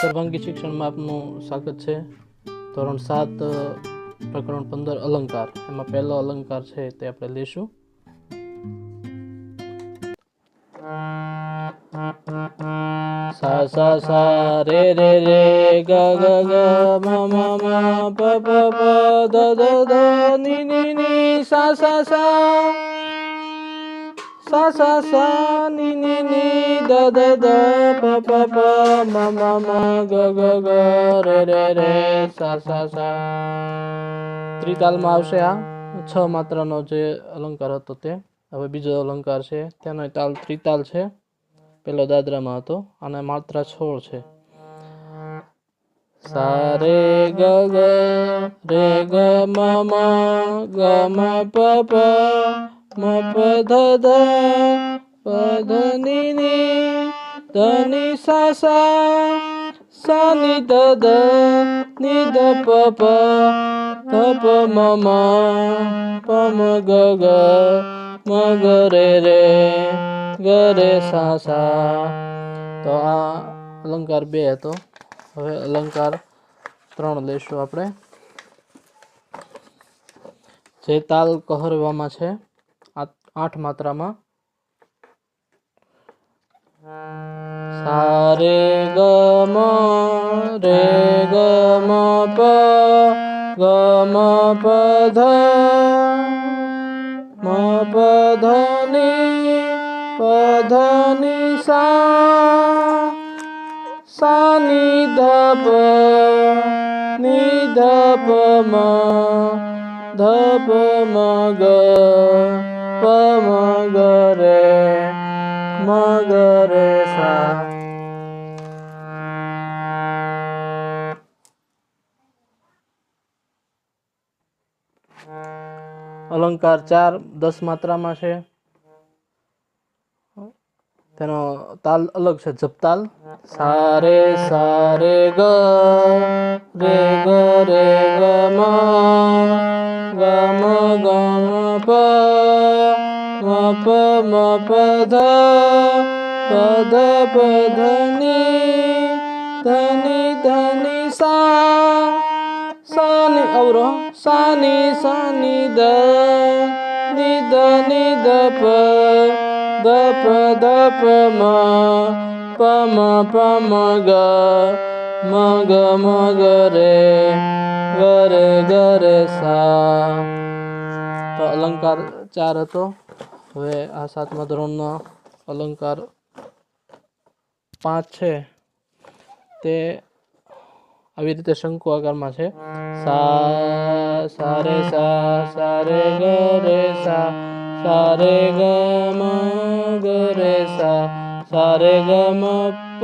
સર્વાંગી શિક્ષણમાં આપનું સ્વાગત છે। ધોરણ 7 પ્રકરણ 15 અલંકાર, એમાં પહેલો અલંકાર છે તે આપણે લઈશું। સા સા સા રે રે રે ગ ગ ગ મ મ મ પ પ પ દ દ દ ની ની ની સા સા સા સા સા સા ની ની ની દ દ દ પ પ પ મ મ મ ગ ગ ગ રે રે રે સા સા સા। ત્રિતાલમાં આવશે આ 6 માત્રાનો જે અલંકાર હતો તે। હવે બીજો અલંકાર છે, તેનો તાલ ત્રિતાલ છે, પેલો દાદરામાં હતો અને માત્રા 16 છે। સા રે ગ ગ રે ગ મ મ ગ મ પ પ મ પ ધ ધ પ ધ ની ની ધ ની સા સા સા ની ધ ધ ની ધ પ પ ધ પ મ મ પ મ ગ ગ મ ગ રે રે ગ રે સા સા। તો આ અલંકાર 2 હતો। હવે અલંકાર 3 લઈશું આપણે, જે તાલ કહરવામાં છે 8 માત્રામાં। સા રે ગ મ રે ગ મ પ ગ મ પ ધ મ પ ધ ની પ ધ ની સા સા ની ધ પ ની ધ પ મ ધ પ મ ગ પ મ ગ રે મ ગ રે સા। અલંકાર 4 10 માત્રામાં છે, તેનો તાલ અલગ છે, જપતાલ। સા રે ગ રે ગ રે ગ મ ગ મ ગ મ પ મ પ મ પ ધ પ ધ પ ધ ની ધ ની સા સા ની અવરો સા ની દ ની દ ની દ પ દ પ દ પ મ પ મ પ મ ગ મ ગ મ ગ રે ગ રે સા। તો અલંકાર 4 હતો। હવે આ 7મા ધોરણનો અલંકાર 5 છે, તે આવી રીતે શંકુ આકારમાં છે। સા સા રે ગ રે સા રે ગ મ ગ રે સા રે ગ મ પ